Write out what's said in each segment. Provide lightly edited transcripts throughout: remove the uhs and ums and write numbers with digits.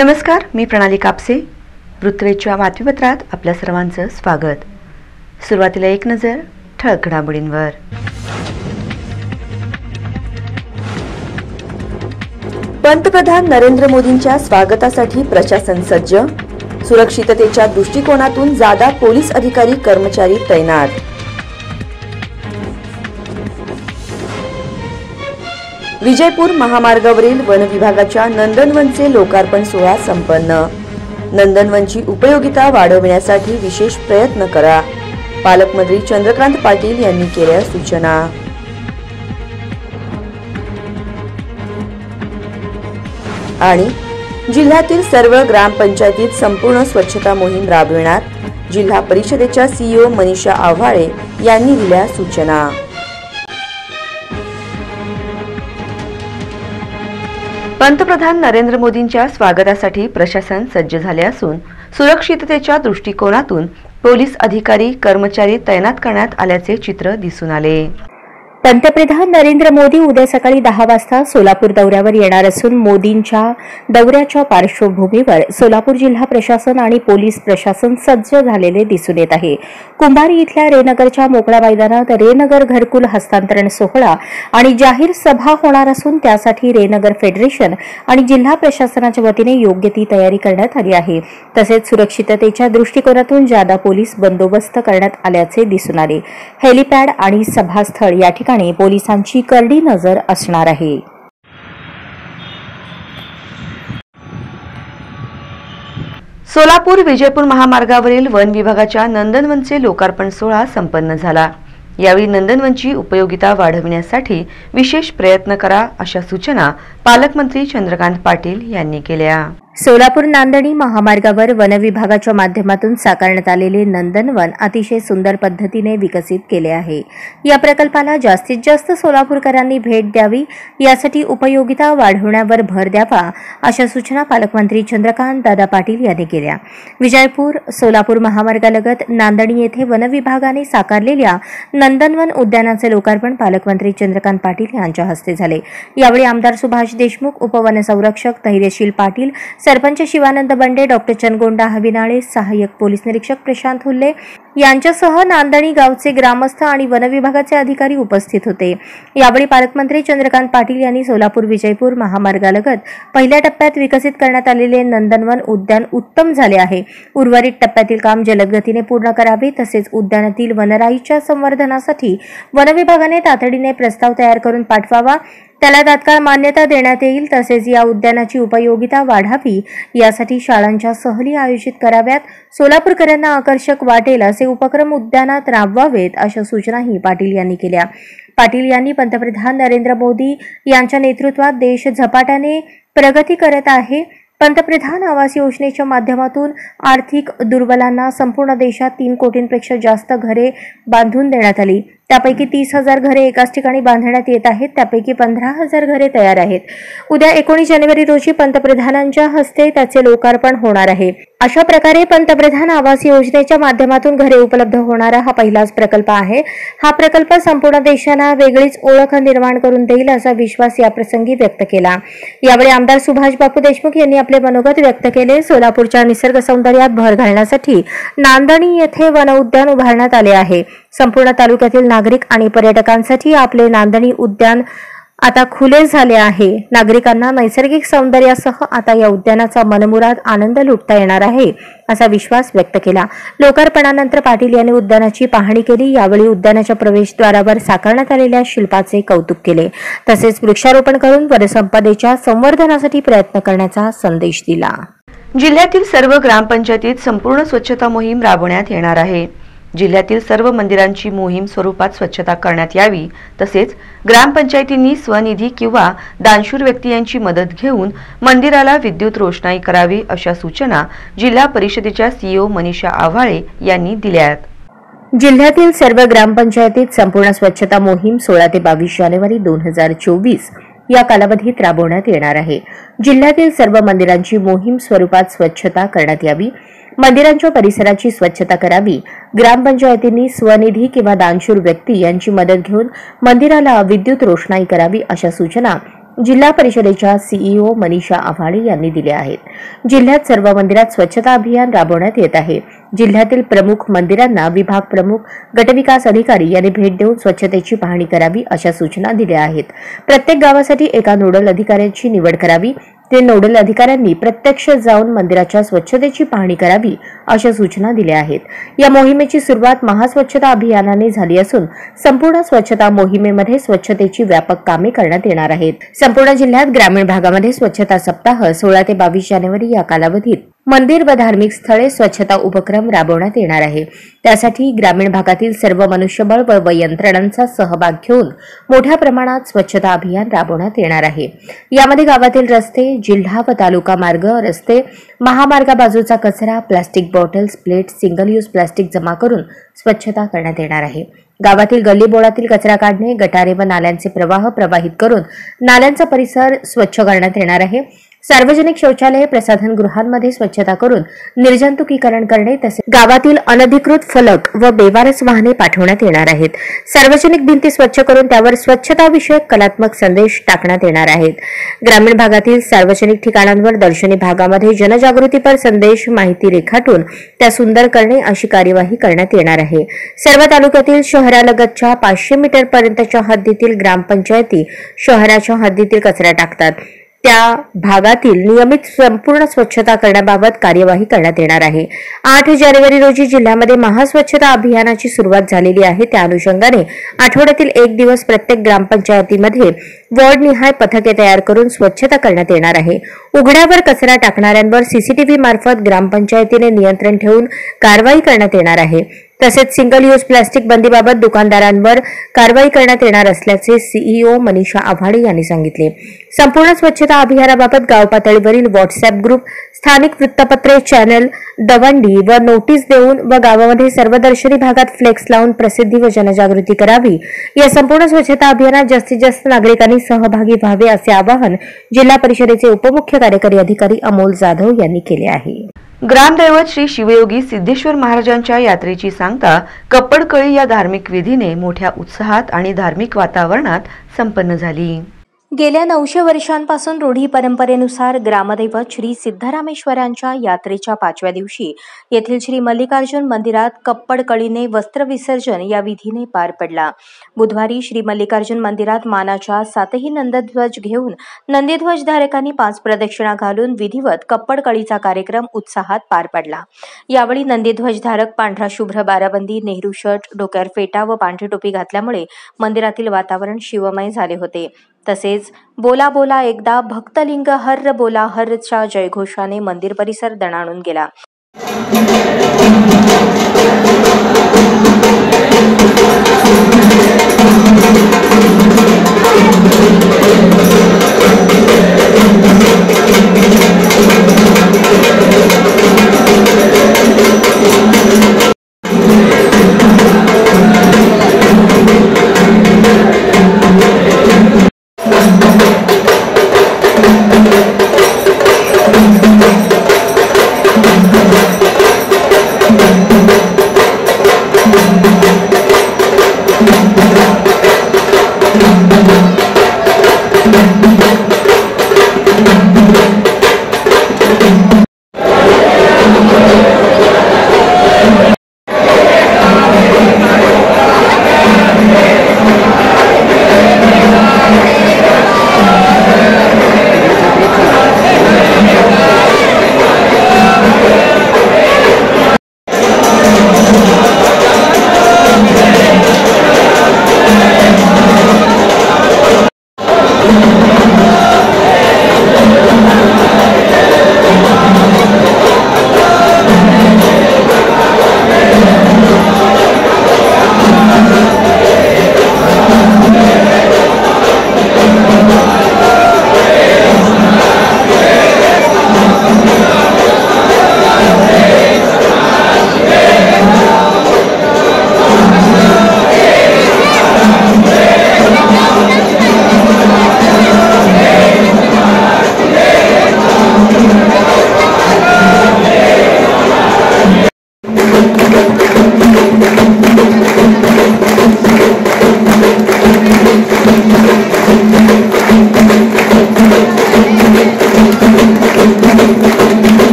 नमस्कार, मी प्रणाली कापसे. वृत्तवेधच्या बातमीपत्रात आपल्या सर्वांचं स्वागत. सुरुवातीला एक नजर ठळक घडामोडींवर. पंतप्रधान नरेंद्र मोदींच्या स्वागतासाठी प्रशासन सज्ज. सुरक्षिततेच्या दृष्टिकोनातून जादा पोलीस अधिकारी कर्मचारी तैनात. विजयपूर महामार्गावरील वन विभागाच्या नंदनवनचे लोकार्पण सोहळा संपन्न. नंदनवनची उपयोगिता वाढवण्यासाठी विशेष प्रयत्न करा, पालकमंत्री चंद्रकांत पाटील यांनी केल्या सूचना. आणि जिल्ह्यातील सर्व ग्रामपंचायतीत संपूर्ण स्वच्छता मोहीम राबविणार, जिल्हा परिषदेच्या सीईओ मनीषा आव्हाळे यांनी दिल्या सूचना. पंतप्रधान नरेंद्र मोदींच्या स्वागतासाठी प्रशासन सज्ज झाले असून सुरक्षिततेच्या दृष्टिकोनातून पोलीस अधिकारी कर्मचारी तैनात करण्यात आल्याचे चित्र दिसून आले. पंतप्रधान नरेंद्र मोदी उद्या सकाळी 10 वाजता सोलापूर दौऱ्यावर येणार असून मोदींच्या दौऱ्याच्या पार्श्वभूमीवर सोलापूर जिल्हा प्रशासन आणि पोलीस प्रशासन सज्ज झालेले दिसून येत आहे. कुंभारी इथल्या रेनगरच्या मोकळ्या मैदानात रेनगर घरकुल हस्तांतरण सोहळा आणि जाहीर सभा होणार असून त्यासाठी रेनगर फेडरेशन आणि जिल्हा प्रशासनाच्या वतीने योग्य ती तयारी करण्यात आली आहे. तसेच सुरक्षिततेच्या दृष्टिकोनातून जादा पोलीस बंदोबस्त करण्यात आल्याचे दिसून आले. हेलिपॅड आणि सभास्थळ या ठिकाणी पोलिसांची करडी नजर असणार आहे. सोलापूर विजयपूर महामार्गावरील वन विभागाच्या नंदनवनचे लोकार्पण सोहळा संपन्न झाला. यावेळी नंदनवनची उपयोगिता वाढविण्यासाठी विशेष प्रयत्न करा, अशा सूचना पालकमंत्री चंद्रकांत पाटील यांनी केल्या. सोलापूर नांदणी महामार्गावर वन विभागाच्या माध्यमातून साकारण्यात आलेले नंदनवन अतिशय सुंदर पद्धतीने विकसित केले आहे. या प्रकल्पाला जास्तीत जास्त सोलापूरकरांनी भेट द्यावी, यासाठी उपयोगिता वाढवण्यावर भर द्यावा, अशा सूचना पालकमंत्री चंद्रकांत दादा पाटील यांनी केल्या. विजयपूर सोलापूर महामार्गालगत नांदणी येथे वन विभागाने साकारलेल्या नंदनवन उद्यानाचे लोकार्पण पालकमंत्री चंद्रकांत पाटील यांच्या हस्ते झाले. यावेळी आमदार सुभाष देशमुख, उपवनसंरक्षक धैर्यशील पाटील, सरपंच शिवानंद बंडे, डॉक्टर चनगोंडा हविनाळे, सहाय्यक पोलीस निरीक्षक प्रशांत हुल्ले यांच्यासह नांदणी गावचे ग्रामस्थ आणि वन विभागाचे अधिकारी उपस्थित होते. यावेळी पालकमंत्री चंद्रकांत पाटील यांनी सोलापूर विजयपूर महामार्गालगत पहिल्या टप्प्यात विकसित करण्यात आलेले नंदनवन उद्यान उत्तम झाले आहे. उर्वरित टप्प्यातील काम जलद गतीने पूर्ण करावे, तसेच उद्यानातील वनराईच्या संवर्धनासाठी वन विभागाने तातडीने प्रस्ताव तयार करून पाठवावा, त्याला तात्काळ मान्यता देण्यात येईल. तसेच या उद्यानाची उपयोगिता वाढावी, यासाठी शाळांच्या सहली आयोजित कराव्यात, सोलापूरकरांना आकर्षक वाटेल असे उपक्रम उद्यानात राबवावेत, अशा सूचनाही पाटील यांनी केल्या. पाटील यांनी पंतप्रधान नरेंद्र मोदी यांच्या नेतृत्वात देश झपाट्याने प्रगती करत आहे. पंतप्रधान आवास योजनेच्या माध्यमातून आर्थिक दुर्बलांना संपूर्ण देशात 3 कोटींपेक्षा जास्त घरे बांधून देण्यात आली. त्यापैकी 30,000 घरे एकाच ठिकाणी बांधण्यात येत आहेत. त्यापैकी 15,000 घरे तयार आहेत. उद्या 19 जानेवारी रोजी पंतप्रधानांच्या हस्ते त्याचे लोकार्पण होणार आहे. अशा प्रकारे पंतप्रधान आवास योजनेच्या माध्यमातून घरे उपलब्ध होणारा हा पहिलाच प्रकल्प आहे. हा प्रकल्प संपूर्ण देशाला वेगळीच ओळख निर्माण करून देईल, असा विश्वास याप्रसंगी व्यक्त केला. यावेळी आमदार सुभाष बापू देशमुख यांनी आपले मनोगत व्यक्त केले. सोलापूरच्या निसर्ग सौंदर्यात भर घालण्यासाठी नांदणी येथे वन उद्यान उभारण्यात आले आहे. संपूर्ण तालुक्यातील नागरिक आणि पर्यटकांसाठी आपले नांदणी उद्यान आता खुले झाले आहे. नागरिकांना नैसर्गिक सौंदर्यासह आता या उद्यानाचा मनमुराद आनंद लुटता येणार आहे, असा विश्वास व्यक्त केला. लोकार्पणानंतर पाटील यांनी उद्यानाची पाहणी केली. यावेळी उद्यानाच्या प्रवेशद्वारावर साकारण्यात आलेल्या शिल्पाचे कौतुक केले. तसेच वृक्षारोपण करून वनसंपदेच्या संवर्धनासाठी प्रयत्न करण्याचा संदेश दिला. जिल्ह्यातील सर्व ग्रामपंचायतीत संपूर्ण स्वच्छता मोहीम राबवण्यात येणार आहे. जिल्ह्यातील सर्व मंदिरांची मोहीम स्वरूपात स्वच्छता करण्यात यावी, तसेच ग्रामपंचायतींनी स्वनिधी किंवा दानशूर व्यक्ती यांची मदत घेऊन मंदिराला विद्युत रोषणाई करावी, अशा सूचना जिल्हा परिषदेच्या सीईओ मनीषा आव्हाळे यांनी दिल्या. जिल्ह्यातील सर्व ग्रामपंचायतीत संपूर्ण स्वच्छता मोहीम 16 ते 22 जानेवारी 2024 या कालावधीत राबवण्यात येणार आहे. जिल्ह्यातील सर्व मंदिरांची मोहीम स्वरूपात स्वच्छता करण्यात यावी, मंदिरांच्या परिसराची स्वच्छता करावी, ग्रामपंचायतींनी स्वनिधी किंवा दानशूर व्यक्ती यांची मदत घेऊन मंदिराला विद्युत रोषणाई करावी, अशा सूचना जिल्हा परिषदेच्या सीईओ मनीषा आव्हाडे यांनी दिले आहेत। जिल्ह्यात सर्व मंदिरात स्वच्छता अभियान राबवण्यात येत आहे। जिल्ह्यातील प्रमुख मंदिरांना विभाग प्रमुख, गटविकास अधिकारी यांनी भेट देऊन स्वच्छतेची पाहणी करावी अशा सूचना दिल्या आहेत। प्रत्येक गावासाठी एका नोडल अधिकाऱ्याची निवड करावी। ते नोडल अधिकाऱ्यांनी प्रत्यक्ष जाऊन मंदिराच्या स्वच्छतेची पाहणी करावी अशा सूचना दिल्या आहेत। या मोहिमेची सुरुवात महास्वच्छता अभियानाने झाली असून संपूर्ण स्वच्छता मोहिमेमध्ये स्वच्छतेची व्यापक कामे करण्यात येणार आहेत। संपूर्ण जिल्ह्यात ग्रामीण भागामध्ये स्वच्छता सप्ताह 16 ते 22 जानेवारी या कालावधीत मंदिर व धार्मिक स्थळे स्वच्छता उपक्रम राबवण्यात येणार आहे। त्यासाठी ग्रामीण भागातील सर्व मनुष्यबळ व यंत्रणांचा सहभाग घेऊन मोठ्या प्रमाणात स्वच्छता अभियान राबवण्यात येणार आहे। यामध्ये गावातील रस्ते, जिल्हा व तालुका मार्ग, रस्ते, महामार्गा बाजूचा कचरा, plastic bottles, plate, single use plastic जमा करून स्वच्छता करण्यात येणार आहे। गावातील गल्लीबोळातील कचरा काढणे, गटारे व नाल्यांचे प्रवाह प्रवाहित करून नाल्यांचा परिसर स्वच्छ करण्यात येणार आहे। सार्वजनिक शौचालये, प्रसाधनगृहांमध्ये स्वच्छता करून निर्जंतुकीकरण करणे तसेच गावातील अनधिकृत फलक व बेवारस वाहने पाठवण्यात येणार आहेत। सार्वजनिक भिंती स्वच्छ करून त्यावर स्वच्छता विषयक कलात्मक संदेश टाकण्यात येणार आहेत। ग्रामीण भागातील सार्वजनिक ठिकाणांवर, दर्शनी भागामध्ये जनजागृतीपर संदेश, माहिती रेखाटून त्या सुंदर करणे अशी कार्यवाही करण्यात येणार आहे। सर्व तालुक्यातील शहरालगतच्या 500 मीटर पर्यंतच्या हद्दीतील ग्रामपंचायती शहराच्या हद्दीतील कचरा टाकतात त्या भागातील नियमित संपूर्ण स्वच्छता करण्याबाबत कार्यवाही करण्यात येणार आहे। 8 जानेवारी रोजी जिल्ह्यामध्ये महास्वच्छता अभियानाची सुरुवात झालेली आहे। त्या अनुषंगाने आठवड्यातील एक दिवस प्रत्येक ग्रामपंचायतीमध्ये वॉर्डनिहाय पथके तयार करून स्वच्छता करण्यात येणार आहे। उघड्यावर कचरा टाकणाऱ्यांवर सीसीटीव्ही मार्फत ग्रामपंचायतीने नियंत्रण ठेवून कारवाई करण्यात येणार आहे। तसेच सिंगल यूज प्लास्टिक बंदीबाबत दुकानदारांवर कारवाई करण्यात येणार असल्याचे सीईओ मनीषा आव्हाडे यांनी सांगितले। संपूर्ण स्वच्छता अभियानाबाबत गाव पातळीवरील व्हॉट्सअप ग्रुप, स्थानिक वृत्तपत्रे, चॅनल, दवंडी व नोटीस देऊन व गावामध्ये सर्व दर्शनी भागात फ्लेक्स लावून प्रसिद्धी व जनजागृती करावी। या संपूर्ण स्वच्छता अभियानात जास्तीत जास्त नागरिकांनी सहभागी व्हावे असे आवाहन जिल्हा परिषदेचे उपमुख्य कार्यकारी अधिकारी अमोल जाधव यांनी केले आहे। ग्रामदैवत श्री शिवयोगी सिद्धेश्वर महाराजांच्या यात्रेची सांगता कप्पडकळी या धार्मिक विधीने मोठ्या उत्साहात आणि धार्मिक वातावरणात संपन्न झाली। गेल्या 900 वर्षांपासून रूढी परंपरेनुसार ग्रामदैवत श्री सिद्धरामेश्वरांच्या यात्रेच्या 5व्या दिवशी येथील श्री मल्लिकार्जुन मंदिरात कप्पडकळीने वस्त्र विसर्जन या विधीने पार पडला। बुधवारी श्री मल्लिकार्जुन मंदिरात मानाच्या 7ही नंदध्वज घेऊन नंदीध्वज धारकांनी 5 प्रदक्षिणा घालून विधिवत कप्पडकळीचा कार्यक्रम उत्साहात पार पडला। यावेळी नंदीध्वज धारक पांढरा शुभ्र बाराबंदी, नेहरू शर्ट, डोक्यावर फेटा व पांढरी टोपी घातल्यामुळे मंदिरातील वातावरण शिवमय झाले होते। तसेच बोला बोला एकदा भक्तलिंग हर्र बोला हर्रच्या जयघोषाने मंदिर परिसर दणाणून गेला।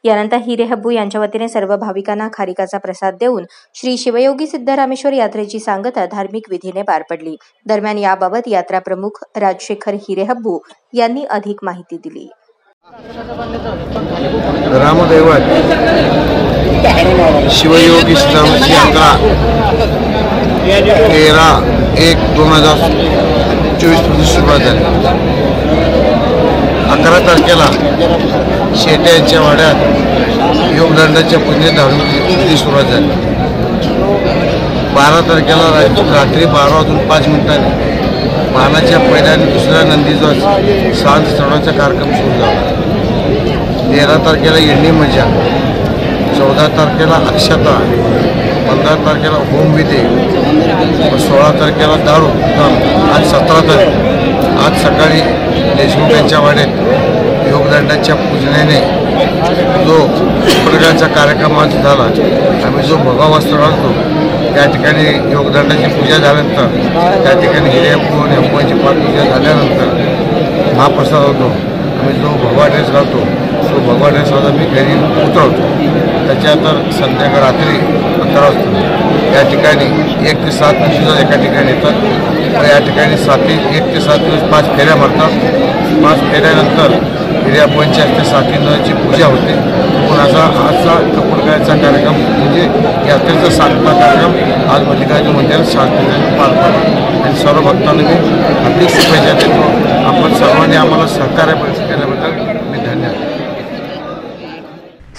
यानंतर हिरेहब्बू यांच्या वतीने सर्व भाविकांना खारिकाचा प्रसाद देऊन श्री शिवयोगी सिद्धरामेश्वर यात्रेची सांगता धार्मिक विधीने पार पडली। दरम्यान याबाबत यात्रा प्रमुख राजशेखर हिरेहब्बू यांनी अधिक माहिती दिली। रामदैवत शिवयोगी सिद्धरामेश्वर यात्रा 13/1/2024 सुरुवात झाली। 11 तारखेला शेट्यांच्या वाड्यात योगदंडाच्या पूजेत धार्मिक विधी सुरुवात झाली। 12 तारखेला रात्री 12:05 मानाच्या पहिल्या आणि दुसऱ्या नंदीध्वज सांज चढवण्याचा कार्यक्रम सुरू झाला। 13 तारखेला येणी मजा, 14 तारखेला अक्षता, 15 तारखेला होमविधी, 16 तारखेला दारू, आज 17 तारीख आज सकाळी देशमुख यांच्या वाड्यात योगदंडाच्या पूजनेने जो प्रकारचा कार्यक्रम आज झाला। आम्ही जो भगवा वस्त्र घालतो त्या ठिकाणी योगदंडाची पूजा झाल्यानंतर त्या ठिकाणी हिरेहब्बू आणि हब्बूची पूजा झाल्यानंतर महाप्रसाद होतो। आम्ही जो भगवा ड्रेस घालतो तो भगवा ड्रेस आज आम्ही घरी उतरवतो। त्याच्यानंतर संध्याकाळ रात्री 11 वाजता या ठिकाणी 1 ते 7 दिवस एका ठिकाणी येतात व या ठिकाणी 1 ते 7 दिवस 5 फेऱ्या मारतात। 5 फेऱ्यानंतर हिरेहब्बूंच्या हस्ते 7 दिवसाची पूजा होते। पण आजचा कपडकायचा कार्यक्रम म्हणजे यात्रेचा 7वा कार्यक्रम आज मल्लिकार्जुन मंदिरात शांततेने पार पडला आणि सर्व भक्तांना मी हार्दिक शुभेच्छा देतो। आपण सर्वांनी आम्हाला सहकार्य केल्याबद्दल मी धन्यवाद।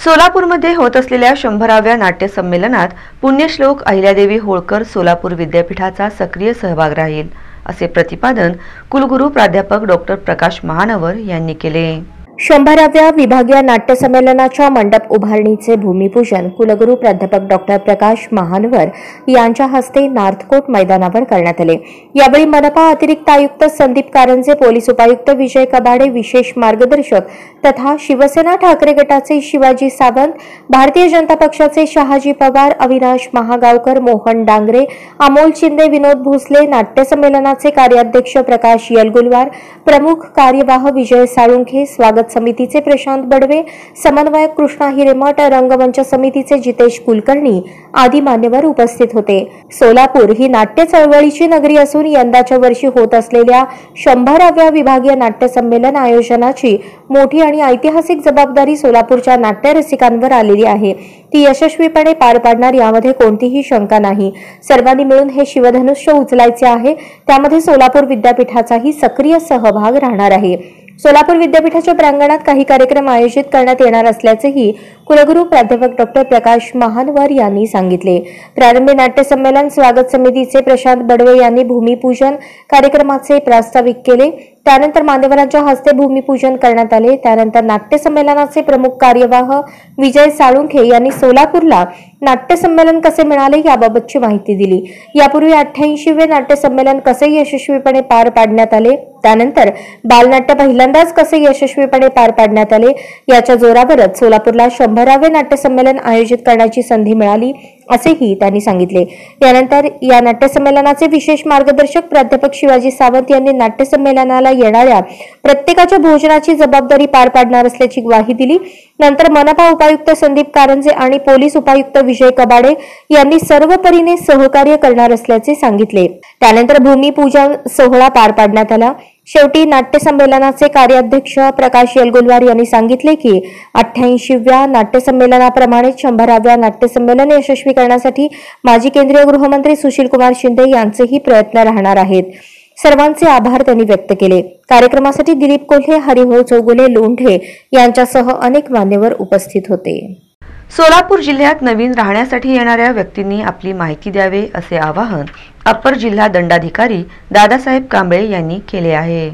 सोलापूरमध्ये होत असलेल्या 100व्या नाट्य संमेलनात पुण्यश्लोक अहिल्यादेवी होळकर सोलापूर विद्यापीठाचा सक्रिय सहभाग राहील, असे प्रतिपादन कुलगुरू प्राध्यापक डॉक्टर प्रकाश महानवर यांनी केले। 100व्या विभागीय नाट्य संमेलनाच्या मंडप उभारणीचे भूमिपूजन कुलगुरू प्राध्यापक डॉक्टर प्रकाश महानवर यांच्या हस्ते नार्थकोट मैदानावर करण्यात आले। यावेळी मनपा अतिरिक्त आयुक्त संदीप कारंजे, पोलीस उपायुक्त विजय कबाडे, विशेष मार्गदर्शक तथा शिवसेना ठाकरे गटाचे शिवाजी सावंत, भारतीय जनता पक्षाचे शहाजी पवार, अविनाश महागावकर, मोहन डांगरे, अमोल शिंदे, विनोद भोसले, नाट्य संमेलनाचे कार्याध्यक्ष प्रकाश येलगुलवार, प्रमुख कार्यवाह विजय साळुंखे, स्वागत समितीचे प्रशांत बडवे, समन्वयक कृष्णा हिरेमठ, रंगमंच समितीचे जितेश कुलकर्णी आदी मान्यवर उपस्थित होते। सोलापूर ही नाट्य चळवळीची नगरी असून यंदाच्या वर्षी होत असलेल्या 100व्या विभागीय नाट्य संमेलन आयोजनाची मोठी आणि ऐतिहासिक जबाबदारी सोलापूरच्या नाट्य रसिकांवर आलेली आहे। ती यशस्वीपणे पार पाडणार यामध्ये कोणतीही शंका नाही। सर्वांनी मिळून हे शिवधनुष्य उचलायचे आहे, त्यामध्ये सोलापूर विद्यापीठाचाही सक्रिय सहभाग राहणार आहे। सोलापूर विद्यापीठाच्या प्रांगणात काही कार्यक्रम आयोजित करण्यात येणार असल्याचेही कुलगुरू प्राध्यापक डॉक्टर प्रकाश महानवर यांनी सांगितले। प्रारंभी नाट्य संमेलन स्वागत समितीचे प्रशांत बडवे यांनी भूमिपूजन कार्यक्रमाचे प्रास्ताविक केले। त्यानंतर मान्यवरांच्या हस्ते भूमिपूजन करण्यात आले। त्यानंतर नाट्य संमेलनाचे प्रमुख कार्यवाह विजय साळुंखे यांनी सोलापूरला नाट्य संमेलन कसे मिळाले याबाबतची माहिती दिली। यापूर्वी 88वे नाट्य संमेलन कसे यशस्वीपणे पार पाडण्यात आले, त्यानंतर बालनाट्य पहिल्यांदाच कसे यशस्वीपणे पार पाडण्यात आले, याच्या जोरावरच सोलापूरला 100वे नाट्य संमेलन आयोजित करण्याची संधी मिळाली, असेही त्यांनी सांगितले। यानंतर या नाट्य संमेलनाचे विशेष मार्गदर्शक प्राध्यापक शिवाजी सावंत यांनी नाट्य संमेलनाला येणाऱ्या प्रत्येकाच्या भोजनाची जबाबदारी पार पाडणार असल्याची ग्वाही दिली। नंतर मनपा उपायुक्त संदीप कारंजे आणि पोलीस उपायुक्त विजय कबाडे यांनी सर्व परीने सहकार्य करणार असल्याचे सांगितले। त्यानंतर भूमिपूजन सोहळा पार पाडण्यात आला। शेवटी नाट्य संमेलनाचे कार्याध्यक्ष प्रकाश येलगुलवार यांनी सांगितले की 88व्या नाट्य संमेलनाप्रमाणे 100व्या नाट्य संमेलन यशस्वी करण्यासाठी माजी केंद्रीय गृहमंत्री सुशील कुमार शिंदे यांचेही प्रयत्न राहणार आहेत। सर्वांचे आभार त्यांनी व्यक्त केले। कार्यक्रमासाठी दिलीप कोल्हे, हरिभाऊ चौगुले, लोंढे यांच्यासह अनेक मान्यवर उपस्थित होते। सोलापूर जिल्ह्यात नवीन राहण्यासाठी येणाऱ्या व्यक्तींनी आपली माहिती द्यावे असे आवाहन अप्पर जिल्हा दंडाधिकारी दादासाहेब कांबळे यांनी केले आहे।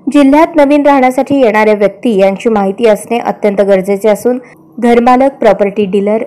जिल्ह्यात नवीन राहण्यासाठी येणाऱ्या व्यक्ती यांची माहिती असणे अत्यंत गरजेचे असून घरमालक, प्रॉपर्टी डीलर,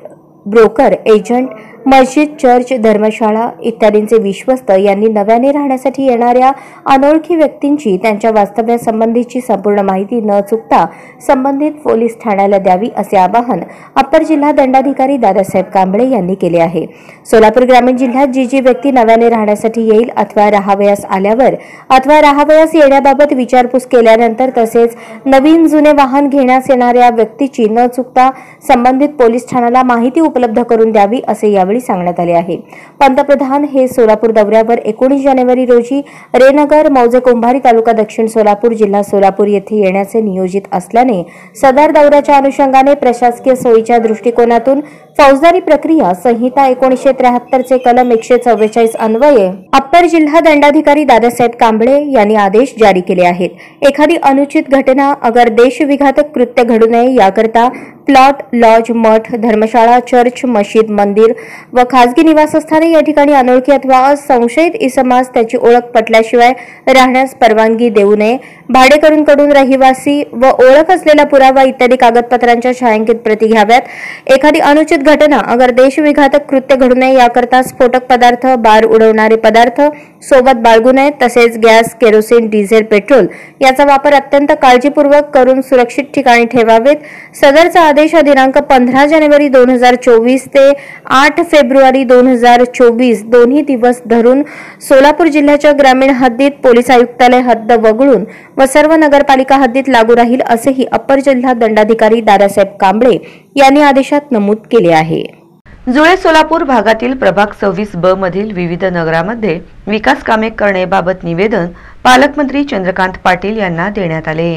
ब्रोकर, एजंट, मस्जिद, चर्च, धर्मशाळा इत्यादींचे विश्वस्त यांनी नव्याने राहण्यासाठी येणाऱ्या अनोळखी व्यक्तींची त्यांच्या वास्तव्यासंबंधीची संपूर्ण माहिती न चुकता संबंधित पोलीस ठाण्याला द्यावी असे आवाहन अप्पर जिल्हा दंडाधिकारी दादासाहेब कांबळे यांनी केले आहे। सोलापूर ग्रामीण जिल्ह्यात जी व्यक्ती नव्याने राहण्यासाठी येईल अथवा राहावयास आल्यावर अथवा राहावयास येण्याबाबत विचारपूस केल्यानंतर तसेच नवीन जुने वाहन घेण्यास येणाऱ्या व्यक्तीची न चुकता संबंधित पोलीस ठाण्याला माहिती उपलब्ध करून द्यावी असे यावेळी सांगण्यात आले आहे। पंतप्रधान हे सोलापूर दौऱ्यावर 19 जानेवारी रोजी रेनगर, मौजे कुंभारी तालुका दक्षिण सोलापूर जिल्हा सोलापूर येथे येण्याचे नियोजित असल्याने सदर दौऱ्याच्या अनुषंगाने प्रशासकीय सोयीच्या दृष्टिकोनातून फौजदारी प्रक्रिया संहिता 1973 चे कलम 144 अन्वये अप्पर जिल्हा दंडाधिकारी दादासाहेब कांबळे यांनी आदेश जारी केले आहेत। एखादी अनुचित घटना अगर देशविघातक कृत्य घडू नये याकरता प्लॉट, लॉज, मठ, धर्मशाळा, चर्च, मशीद, मंदिर व खासगी निवासस्थाने या ठिकाणी अनोळखी अथवा संशयित इसमास त्याची ओळख पटल्याशिवाय राहण्यास परवानगी देऊ नये। भाडेकरूंकडून रहिवासी व ओळख असलेला पुरावा इत्यादी कागदपत्रांच्या छायांकित प्रती घ्याव्यात। एखादी अनुचित घटना अगर देशविघातक कृत्य घडू नये याकरता स्फोटक पदार्थ, बार उडवणारे पदार्थ सोबत बाळगू नये। तसेच गॅस, केरोसिन, डिझेल, पेट्रोल याचा वापर अत्यंत काळजीपूर्वक करून सुरक्षित ठिकाणी ठेवावेत। सदरचा आदेश दिनांक 15 जानेवारी 2024 ते 8 फेब्रुवारी 2024 दोन्ही दिवस धरून सोलापूर जिल्ह्याच्या ग्रामीण हद्दीत पोलीस आयुक्तालय हद्द वगळून व सर्व नगरपालिका हद्दीत लागू राहील असेही अप्पर जिल्हा दंडाधिकारी दादासाहेब कांबळे यांनी आदेशात नमूद केले आहे। जुळे सोलापूर भागातील प्रभाग 26 ब मधील विविध नगरामध्ये विकास कामे करण्याबाबत निवेदन पालकमंत्री चंद्रकांत पाटील यांना देण्यात आले।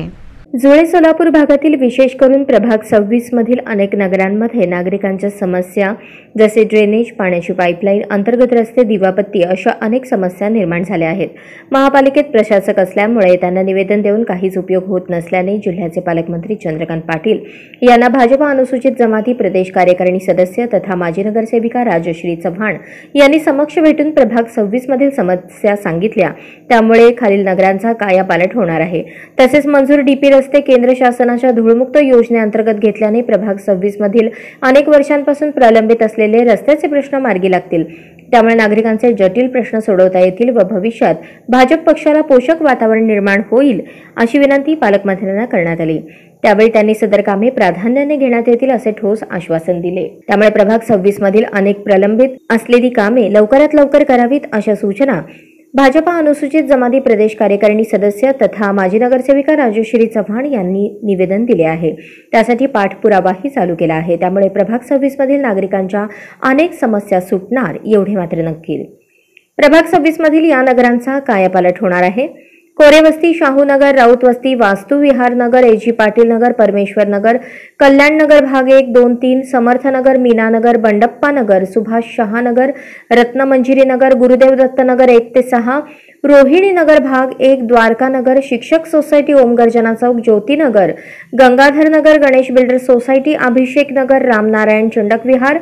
जुळे सोलापूर भागातील विशेष करून प्रभाग 26 मधील अनेक नगरांमध्ये नागरिकांच्या समस्या जसे ड्रेनेज, पाण्याची पाईपलाईन, अंतर्गत रस्ते, दिवाबत्ती अशा अनेक समस्या निर्माण झाल्या आहेत। महापालिकेत प्रशासक असल्यामुळे त्यांना निवेदन देऊन काहीच उपयोग होत नसल्याने जिल्ह्याचे पालकमंत्री चंद्रकांत पाटील यांना भाजपा अनुसूचित जमाती प्रदेश कार्यकारिणी सदस्य तथा माजी नगरसेविका राजश्री चव्हाण यांनी समक्ष भेटून प्रभाग 26 मधील समस्या सांगितल्या। त्यामुळे खालील नगरांचा कायापालट होणार आहे। तसेच मंजूर डीपी रस्ते केंद्र शासनाच्या धूळमुक्त योजनेअंतर्गत घेतल्याने प्रभाग 26 मधील अनेक वर्षांपासून प्रलंबित असलेले रस्त्याचे प्रश्न मार्गी लागतील। त्यामुळे नागरिकांचे जटिल प्रश्न सोडवता येतील व भविष्यात भाजप पक्षाला पोषक वातावरण निर्माण होईल अशी विनंती पालकमंत्र्यांना करण्यात आली। त्यावेळी त्यांनी सदर कामे प्राधान्याने घेण्यात येतील असे ठोस आश्वासन दिले। त्यामुळे प्रभाग 26 मधील अनेक प्रलंबित असलेली कामे लवकरात लवकर करावीत अशा सूचना भाजपा अनुसूचित जमाती प्रदेश कार्यकारिणी सदस्य तथा माजी नगरसेविका राजश्री चव्हाण यांनी निवेदन दिले आहे। त्यासाठी पाठपुरावाही चालू केला आहे। त्यामुळे प्रभाग 26 मधील नागरिकांच्या अनेक समस्या सुटणार एवढे मात्र नक्की। प्रभाग 26 मधील या नगरांचा कायापालट होणार आहे। कोरेवस्ती, शाहूनगर, राऊत वस्ती, वास्तू विहार नगर, एजी पाटील नगर, परमेश्वर नगर, कल्याण नगर भाग 1, 2, 3, समर्थ नगर, मीना नगर, बंडप्पा नगर, सुभाष शहा नगर, रत्नमंजिरी नगर, गुरुदेव दत्त नगर 1 ते 6, रोहिणी नगर भाग 1, द्वारका नगर, शिक्षक सोसायटी, ओमगर्जना चौक, ज्योती नगर, गंगाधर नगर, गणेश बिल्डर सोसायटी, अभिषेक नगर, रामनारायण चंडक विहार,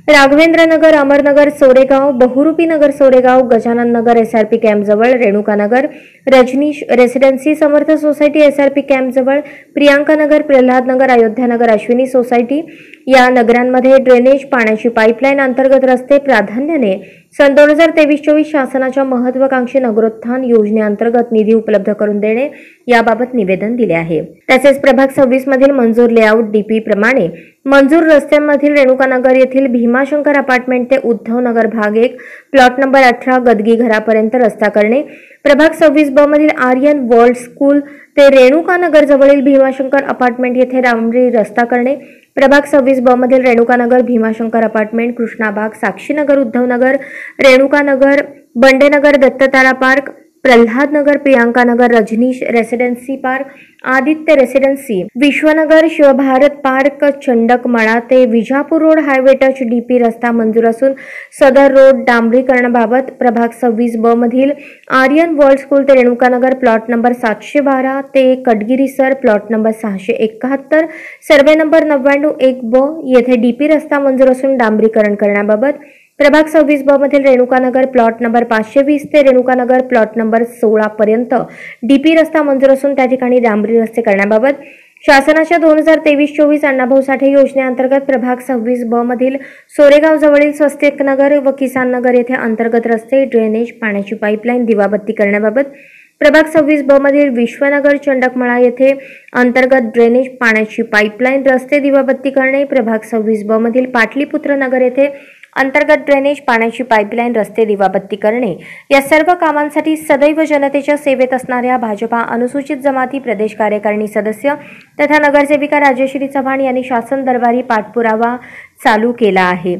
राघवेंद्र नगर, अमरनगर, सोरेगाव, बहुरूपी नगर सोरेगाव, गजानन नगर एसआरपी कॅम्प जवळ, रेणुका नगर, रजनीश रेसिडेन्सी, समर्थ सोसायटी एसआरपी कॅम्प जवळ, प्रियांका नगर, प्रल्हाद नगर, अयोध्या नगर, अश्विनी सोसायटी या नगरांमध्ये ड्रेनेज, पाण्याची पाईपलाईन, अंतर्गत रस्ते प्राधान्याने सन 2023-24 शासनाच्या महत्वाकांक्षी नगरोत्थान योजनेअंतर्गत निधी उपलब्ध करून देणे याबाबत निवेदन दिले आहे। तसेच प्रभाग 26 मधील मंजूर लेआउट डीपी प्रमाणे मंजूर रस्त्यांमधील रेणुकानगर येथील भीमाशंकर अपार्टमेंट ते उद्धव नगर भाग 1 प्लॉट नंबर 18 गदगी घरापर्यंत रस्ता करणे, प्रभाग 26 ब मधील आर्यन वर्ल्ड स्कूल ते रेणुकानगर जवळील भीमाशंकर अपार्टमेंट येथे डांबरी रस्ता करणे, प्रभाग 26 ब मधील Renukanagar, Bhimashankar apartment, Krishnabag, Sakshinagar, Uddhavnagar, Renukanagar, Bandenagar, Dattatara park, Pralhad Nagar, Priyanka Nagar, Rajneesh residency park, Aditya residency, Vishwanagar, Shivbharat park, Chandakmala ते Vijapur road highway touch DP रस्ता मंजूर असून सदर रोड डांबरीकरणाबाबत प्रभाग 26 मधील आर्यन वर्ल्ड स्कूल ते रेणुकानगर प्लॉट नंबर 712 ते कटगिरी सर प्लॉट नंबर 671 सर्वे नंबर 99-1 येथे डीपी रस्ता मंजूर असून डांबरीकरण करण्याबाबत प्रभाग 26 मधील रेणुकानगर प्लॉट नंबर 520 ते रेणुकानगर प्लॉट नंबर 16 पर्यंत डीपी रस्ता मंजूर असून त्या ठिकाणी डांबरी रस्ते करण्याबाबत शासनाच्या 2023-24 अण्णाभाऊ साठे योजनेअंतर्गत प्रभाग 26 मधील सोरेगाव जवळील स्वस्तिक नगर व किसान नगर येथे अंतर्गत रस्ते, ड्रेनेज, पाण्याची पाईपलाईन, दिवाबत्ती करण्याबाबत प्रभाग 26 मधील विश्वनगर, चंडकमळा येथे अंतर्गत ड्रेनेज, पाण्याची पाईपलाईन, रस्ते, दिवाबत्ती करणे, प्रभाग 26 मधील पाटलीपुत्र नगर येथे अंतर्गत ड्रेनेज, पाण्याची पाईपलाईन, रस्ते, दिवाबत्ती करणे या सर्व कामांसाठी सदैव जनतेच्या सेवेत असणाऱ्या भाजपा अनुसूचित जमाती प्रदेश कार्यकारिणी सदस्य तथा नगरसेविका राजश्री चव्हाण यांनी शासन दरबारी पाठपुरावा चालू केला आहे.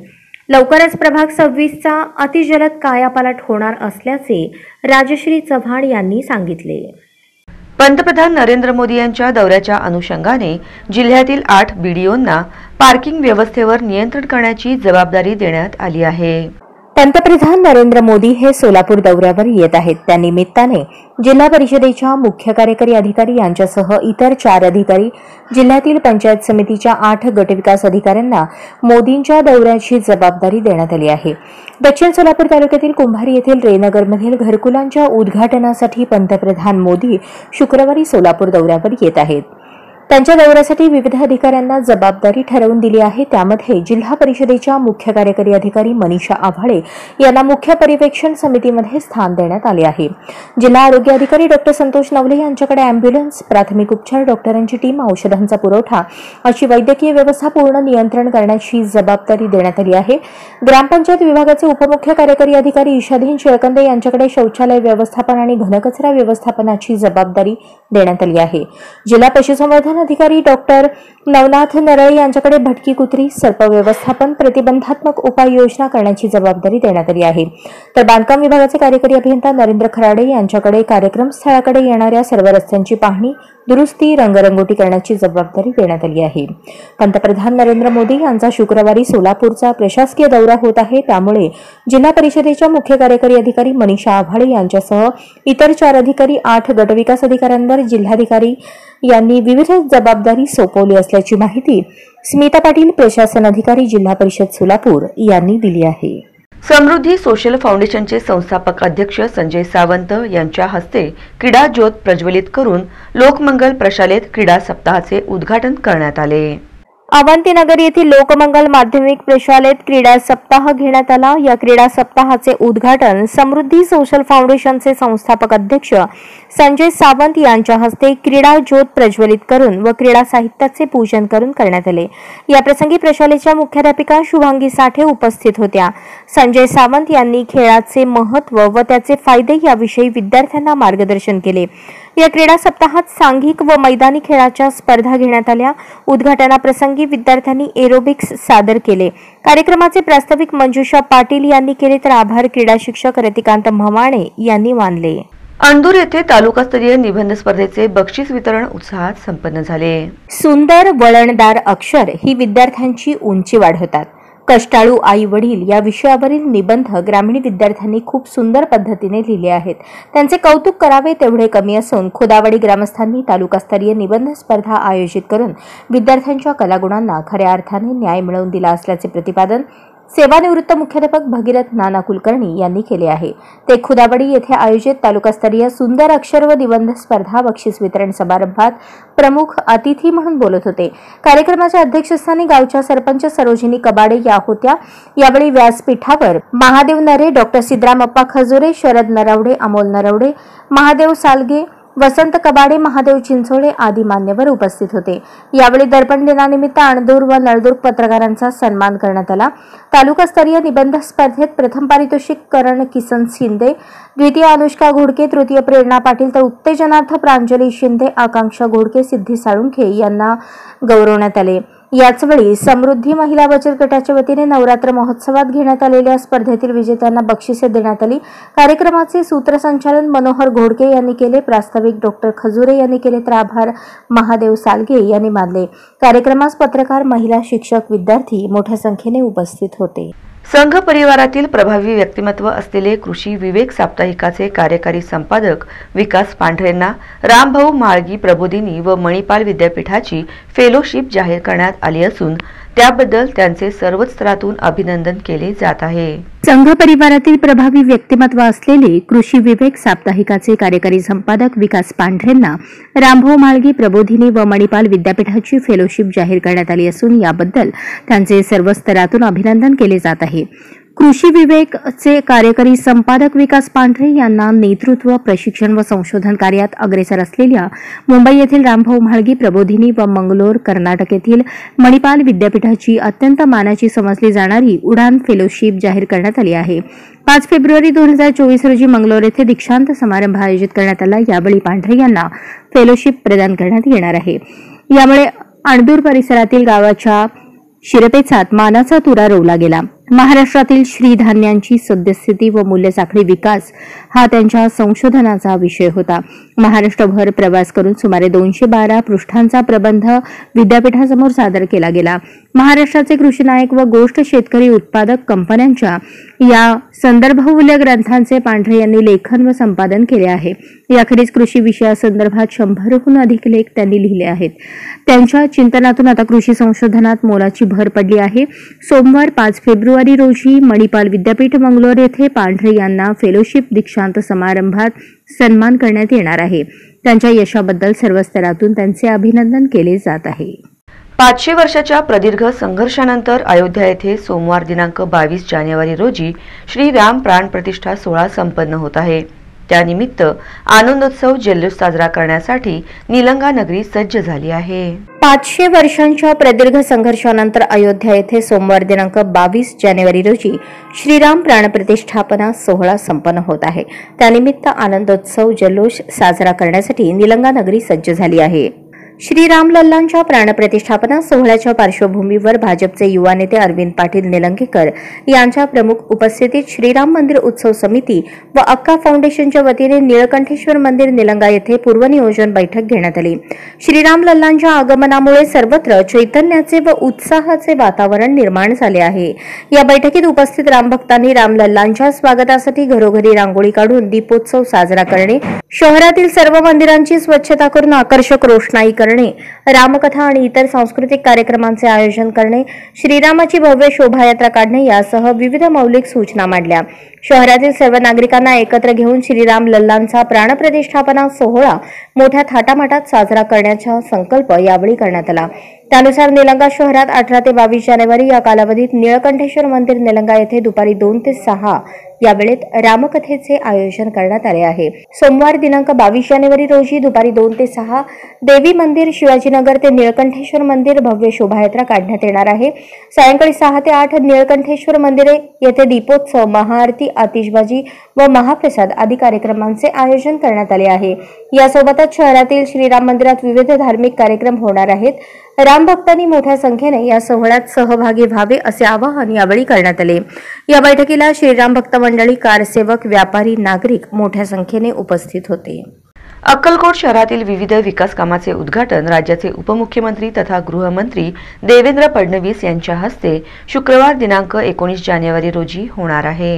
लवकरच प्रभाग 26चा अतिजलद कायापालट होणार असल्याचे राजश्री चव्हाण यांनी सांगितले. पंतप्रधान नरेंद्र मोदी यांच्या दौऱ्याच्या अनुषंगाने जिल्ह्यातील 8 बीडीओंना पार्किंग व्यवस्थेवर नियंत्रण करण्याची जबाबदारी देण्यात आली आहे. पंतप्रधान नरेंद्र मोदी हे सोलापूर दौऱ्यावर येत आहेत. त्या निमित्ताने जिल्हा परिषदेच्या मुख्य कार्यकारी अधिकारी यांच्यासह इतर 4 अधिकारी, जिल्ह्यातील पंचायत समितीच्या 8 गटविकास अधिकाऱ्यांना मोदींच्या दौऱ्याची जबाबदारी देण्यात आली आहे. दक्षिण सोलापूर तालुक्यातील कुंभारी येथील रेनगरमधील घरकुलांच्या उद्घाटनासाठी पंतप्रधान मोदी शुक्रवारी सोलापूर दौऱ्यावर येत आहेत. त्यांच्या दौऱ्यासाठी विविध अधिकाऱ्यांना जबाबदारी ठरवून दिली आहे. त्यामध्ये जिल्हा परिषदेच्या मुख्य कार्यकारी अधिकारी मनीषा आव्हाळे यांना मुख्य पर्यवेक्षण समितीमध्ये स्थान देण्यात आले आहे. जिल्हा आरोग्य अधिकारी डॉक्टर संतोष नवले यांच्याकडे अँब्युलन्स, प्राथमिक उपचार, डॉक्टरांची टीम, औषधांचा पुरवठा अशी वैद्यकीय व्यवस्था पूर्ण नियंत्रण करण्याची जबाबदारी देण्यात आली आहे. ग्रामपंचायत विभागाचे उपमुख्य कार्यकारी अधिकारी ईशाधीन शेळकंदे यांच्याकडे शौचालय व्यवस्थापन आणि घनकचरा व्यवस्थापनाची जबाबदारी देण्यात आली आहे. जिल्हा पशुसंवर्धन अधिकारी डॉक्टर नवनाथ नरळे यांच्याकडे भटकी कुत्री, सर्प व्यवस्थापन, प्रतिबंधात्मक उपाययोजना करण्याची जबाबदारी देण्यात आली आहे. तर बांधकाम विभागाचे कार्यकारी अभियंता नरेंद्र खराडे यांच्याकडे कार्यक्रम स्थळाकडे येणाऱ्या सर्व रस्त्यांची पाहणी, दुरुस्ती, रंगरंगोटी करण्याची जबाबदारी देण्यात आली आहे. पंतप्रधान नरेंद्र मोदी यांचा शुक्रवारी सोलापूरचा प्रशासकीय दौरा होत आहे. त्यामुळे जिल्हा परिषदेच्या मुख्य कार्यकारी अधिकारी मनीषा आव्हाळे यांच्यासह इतर 4 अधिकारी, 8 गटविकास अधिकाऱ्यांवर जिल्हाधिकारी यांनी विविध जबाबदारी सोपवली असल्याची माहिती स्मिता पाटील, प्रशासन अधिकारी, जिल्हा परिषद सोलापूर यांनी दिली आहे. समृद्धी सोशल फाउंडेशनचे संस्थापक अध्यक्ष संजय सावंत यांच्या हस्ते क्रीडा ज्योत प्रज्वलित करून लोकमंगल प्रशालेत क्रीडा सप्ताहाचे उद्घाटन करण्यात आले. अवंतीनगर येथील लोकमंगल माध्यमिक प्रशालेत क्रीडा सप्ताह घेण्यात आला. या क्रीडा सप्ताहाचे उद्घाटन समृद्धी सोशल फाउंडेशनचे संस्थापक अध्यक्ष संजय सावंत यांच्या हस्ते क्रीडा ज्योत प्रज्वलित करून व क्रीडा साहित्याचे पूजन करून करण्यात आले. या प्रसंगी प्रशालेच्या मुख्याध्यापिका शुभांगी साठे उपस्थित होत्या. संजय सावंत यांनी खेळाचे महत्त्व व त्याचे फायदे याविषयी विद्यार्थ्यांना मार्गदर्शन केले. या क्रीडा सप्ताहात सांघिक व मैदानी खेळाच्या स्पर्धा घेण्यात आल्या. उद्घाटनाप्रसंगी विद्यार्थ्यांनी एरोबिक्स सादर केले. कार्यक्रमाचे प्रास्ताविक मंजुषा पाटील यांनी केले तर आभार क्रीडा शिक्षक रतिकांत म्हमाणे यांनी मानले. अंदूर येथे तालुकास्तरीय निबंध स्पर्धेचे बक्षीस वितरण उत्साहात संपन्न झाले. सुंदर वळणदार अक्षर ही विद्यार्थ्यांची उंची वाढवतात. कष्टाळू आई वडील या विषयावरील निबंध ग्रामीण विद्यार्थ्यांनी खूप सुंदर पद्धतीने लिहिले आहेत. त्यांचे कौतुक करावे तेवढे कमी असून खोदावडी ग्रामस्थांनी तालुकास्तरीय निबंध स्पर्धा आयोजित करून विद्यार्थ्यांच्या कलागुणांना खऱ्या अर्थाने न्याय मिळवून दिला असल्याचे प्रतिपादन सेवानिवृत्त मुख्याध्यापक भगीरथ नाना कुलकर्णी यांनी केले आहे. ते खुदावडी येथे आयोजित तालुकास्तरीय सुंदर अक्षर व निबंध स्पर्धा बक्षीस वितरण समारंभात प्रमुख अतिथी म्हणून बोलत होते. कार्यक्रमाच्या अध्यक्षस्थानी गावच्या सरपंच सरोजिनी कबाडे या होत्या. यावेळी व्यासपीठावर महादेव नरे, डॉक्टर सिद्धरामप्पा खजुरे, शरद नरवडे, अमोल नरवडे, महादेव सालगे, वसंत कबाडे, महादेव चिंचोळे आदी मान्यवर उपस्थित होते. यावेळी दर्पण दिनानिमित्त अणदूर व नळदुर्ग पत्रकारांचा सन्मान करण्यात आला. तालुकास्तरीय निबंध स्पर्धेत प्रथम पारितोषिक करण किसन शिंदे, द्वितीय अनुष्का घोडके, तृतीय प्रेरणा पाटील तर उत्तेजनार्थ प्रांजली शिंदे, आकांक्षा घोडके, सिद्धी साळुंखे यांना गौरवण्यात आले. याचवेळी समृद्धी महिला बचत गटाच्या वतीने नवरात्र महोत्सवात घेण्यात आलेल्या स्पर्धेतील विजेत्यांना बक्षिसे देण्यात आली। कार्यक्रमाचे सूत्रसंचालन मनोहर घोडके यांनी केले, प्रास्ताविक डॉक्टर खजुरे यांनी केले तर आभार महादेव सालगे यांनी मानले। कार्यक्रमास पत्रकार, महिला, शिक्षक, विद्यार्थी मोठ्या संख्येने उपस्थित होते। संघ परिवारातील प्रभावी व्यक्तिमत्व असलेले कृषी विवेक साप्ताहिकाचे कार्यकारी संपादक विकास पांढरेंना रामभाऊ म्हाळगी प्रबोधिनी व मणिपाल विद्यापीठाची फेलोशिप जाहीर करण्यात आली असून त्याबद्दल त्यांचे सर्वच स्तरातून अभिनंदन केले जात आहे। संघ परिवारातील प्रभावी व्यक्तिमत्व असलेले कृषी विवेक साप्ताहिकाचे कार्यकारी संपादक विकास पांढरेंना रामभाऊ म्हाळगी प्रबोधिनी व मणिपाल विद्यापीठाची फेलोशिप जाहीर करण्यात आली असून याबद्दल त्यांचे सर्व स्तरातून अभिनंदन केले जात आहे। कृषी विवेकचे कार्यकारी संपादक विकास पांढरे यांना नेतृत्व, प्रशिक्षण व संशोधन कार्यात अग्रेसर असलेल्या मुंबई येथील रामभाऊ म्हाळगी प्रबोधिनी व मंगलोर, कर्नाटक येथील मणिपाल विद्यापीठाची अत्यंत मानाची समजली जाणारी उडान फेलोशिप जाहीर करण्यात आली आहे। 5 फेब्रुवारी 2024 रोजी मंगलोर येथे दीक्षांत समारंभ आयोजित करण्यात आला। यावेळी पांढरे यांना फेलोशिप प्रदान करण्यात येणार आहे। यामुळे अणदूर परिसरातील गावाच्या शिरपेचात मानाचा तुरा रोवला गेला। महाराष्ट्रातील श्रीधान्यांची सद्यस्थिती व मूल्य साखळी विकास हा त्यांच्या संशोधनाचा विषय होता। महाराष्ट्रभर प्रवास करून सुमारे 212 पृष्ठांचा प्रबंध विद्यापीठासमोर सादर केला गेला। महाराष्ट्राचे कृषी नायक व गोष्ट शेतकरी उत्पादक कंपन्यांच्या या संदर्भमूल्य ग्रंथांचे पांढरे यांनी लेखन व संपादन केले आहे। याखेरीज कृषी विषयासंदर्भात 100हून अधिक लेख त्यांनी लिहिले आहेत। त्यांच्या चिंतनातून आता कृषी संशोधनात मोलाची भर पडली आहे। सोमवार 5 फेब्रुवारी रोजी मणिपाल विद्यापीठ मंगलोर येथे पांढरे यांना फेलोशिप दीक्षांत समारंभात सन्मान करण्यात येणार आहे। त्यांच्या यशाबद्दल सर्व स्तरातून त्यांचे अभिनंदन केले जात आहे। 500 वर्षाच्या प्रदीर्घ संघर्षानंतर अयोध्या येथे सोमवार दिनांक 22 जानेवारी रोजी श्रीराम प्राण प्रतिष्ठा सोहळा संपन्न होत आहे। त्यानिमित्त आनंदोत्सव जल्लोष साजरा करण्यासाठी निलंगा नगरी सज्ज झाली आहे। 500 वर्षांच्या प्रदीर्घ संघर्षानंतर अयोध्या येथे सोमवार दिनांक 22 जानेवारी रोजी श्रीराम प्राण प्रतिष्ठापना सोहळा संपन्न होत आहे। त्यानिमित्त आनंदोत्सव जल्लोष साजरा करण्यासाठी निलंगा नगरी सज्ज झाली आहे। श्रीराम लल्लांच्या प्राणप्रतिष्ठापना सोहळ्याच्या पार्श्वभूमीवर भाजपचे युवा नेते अरविंद पाटील निलंगेकर यांच्या प्रमुख उपस्थितीत श्रीराम मंदिर उत्सव समिती व अक्का फाउंडेशनच्या वतीने निळकंठेश्वर मंदिर निलंगा येथे पूर्वनियोजन बैठक घेण्यात आली। श्रीराम लल्लांच्या आगमनामुळे सर्वत्र चैतन्याचे व उत्साहाचे वातावरण निर्माण झाले आहे। या बैठकीत उपस्थित रामभक्तांनी राम लल्लांच्या स्वागतासाठी घरोघरी रांगोळी काढून दीपोत्सव साजरा करणे, शहरातील सर्व मंदिरांची स्वच्छता करून आकर्षक रोषणाई करणे, रामकथा आणि इतर सांस्कृतिक कार्यक्रमांचे आयोजन करणे, श्रीरामाची भव्य शोभायात्रा काढणे यासह विविध मौलिक सूचना मांडल्या। शहरातील सर्व नागरिकांना एकत्र घेऊन श्रीराम लल्लांचा प्राणप्रतिष्ठापना सोहळा मोठ्या थाटामाटात साजरा करण्याचा संकल्प यावेळी करण्यात आला। त्यानुसार निलंगा शहरात 18 ते 22 जानेवारी या कालावधीत निळकंठेश्वर मंदिर निलंगा येथे दुपारी 2 ते 6 या वेळेत रामकथेचे आयोजन करण्यात आले आहे। सोमवार दिनांक 22 जानेवारी रोजी दुपारी 2 ते 6 देवी मंदिर, शिवाजीनगर ते निळकंठेश्वर मंदिर भव्य शोभायात्रा काढण्यात येणार आहे। सायंकाळी 6 ते 8 निळकंठेश्वर मंदिरे येथे दीपोत्सव, महाआरती, आतिषबाजी व महाप्रसाद आदी कार्यक्रमांचे आयोजन करण्यात आले आहे। यासोबतच शहरातील श्रीराम मंदिरात विविध धार्मिक कार्यक्रम होणार आहेत। राम भक्तांनी मोठ्या संख्येने या सोहळ्यात सहभागी व्हावे असे आवाहन यावेळी करण्यात आले। या बैठकीला श्रीराम भक्त मंडळी, कारसेवक, व्यापारी, नागरिक मोठ्या संख्येने उपस्थित होते। अक्कलकोट शहरातील विविध विकास कामाचे उद्घाटन राज्याचे उपमुख्यमंत्री तथा गृहमंत्री देवेंद्र फडणवीस यांच्या हस्ते शुक्रवार दिनांक 19 जानेवारी रोजी होणार आहे।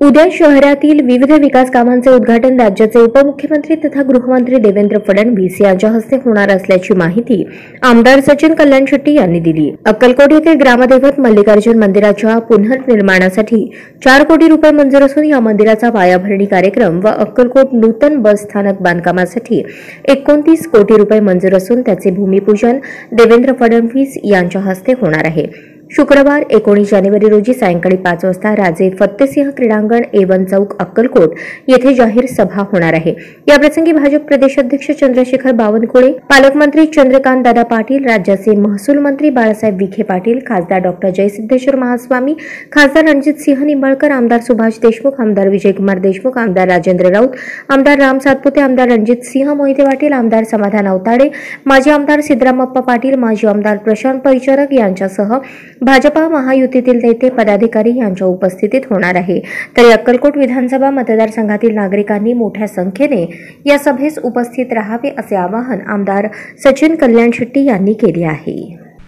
उद्या शहरातील विविध विकास कामांचे उद्घाटन राज्याचे उपमुख्यमंत्री तथा गृहमंत्री देवेंद्र फडणवीस यांच्या हस्ते होणार असल्याची माहिती आमदार सचिन कल्याण शेट्टी यांनी दिली। अक्कलकोट येथे ग्रामदैवत मल्लिकार्जुन मंदिराच्या पुनर्निर्माणासाठी 4 कोटी रुपये मंजूर असून या मंदिराचा पायाभरणी कार्यक्रम व अक्कलकोट नूतन बस स्थानक बांधकामासाठी 29 कोटी रुपये मंजूर असून त्याचे भूमिपूजन देवेंद्र फडणवीस यांच्या हस्ते होणार आहे। शुक्रवार 19 जानेवारी रोजी सायंकाळी 5 वाजता राजे फत्तेसिंह क्रीडांगण A1 चौक अक्कलकोट येथे जाहीर सभा होणार आहे। याप्रसंगी भाजप प्रदेशाध्यक्ष चंद्रशेखर बावनकुळे, पालकमंत्री चंद्रकांत दादा पाटील, राज्याचे महसूल मंत्री बाळासाहेब विखे पाटील, खासदार डॉ. जयसिद्धेश्वर महास्वामी, खासदार रणजितसिंह निंबाळकर, आमदार सुभाष देशमुख, आमदार विजयकुमार देशमुख, आमदार राजेंद्र राऊत, आमदार राम सातपुते, आमदार रणजितसिंह मोहिते पाटील, आमदार समाधान अवताडे, माजी आमदार सिद्धरामप्पा पाटील, माजी आमदार प्रशांत परिचारक यांच्यासह भाजपा महायुतीतील नेते पदाधिकारी यांच्या उपस्थितीत होणार आहे। तरी अक्कलकोट विधानसभा मतदारसंघातील नागरिकांनी मोठ्या संख्येने या सभेस उपस्थित राहावे असे आवाहन आमदार सचिन कल्याण शेट्टी यांनी केले आहे।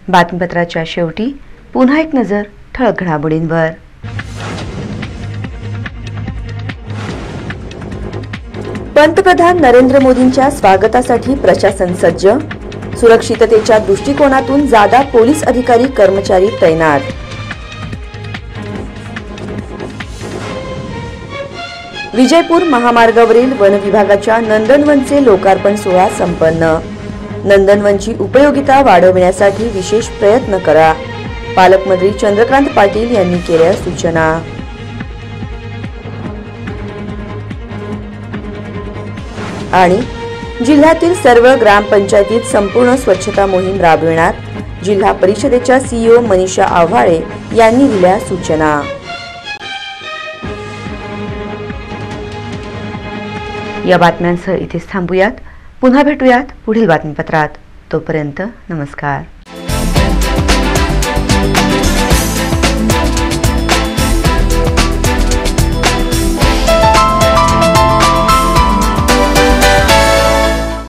बातमीपत्राच्या शेवटी पुन्हा एक नजर ठळक घडामोडींवर। पंतप्रधान नरेंद्र मोदींच्या स्वागतासाठी प्रशासन सज्ज, सुरक्षिततेच्या दृष्टिकोनातून जादा पोलीस अधिकारी कर्मचारी तैनात। विजयपूर महामार्गावरील वन विभागाच्या नंदनवनचे लोकार्पण सोहळा संपन्न। नंदनवनची उपयोगिता वाढवण्यासाठी विशेष प्रयत्न करा, पालकमंत्री चंद्रकांत पाटील यांनी केल्या सूचना। आणि जिल्ह्यातील सर्व ग्रामपंचायतीत संपूर्ण स्वच्छता मोहीम राबविणार, जिल्हा परिषदेच्या CEO मनीषा आव्हाळे यांनी दिल्या सूचना। या बातम्यांसह इथेच थांबूयात। पुन्हा भेटूयात पुढील बातमीपत्रात। तोपर्यंत नमस्कार।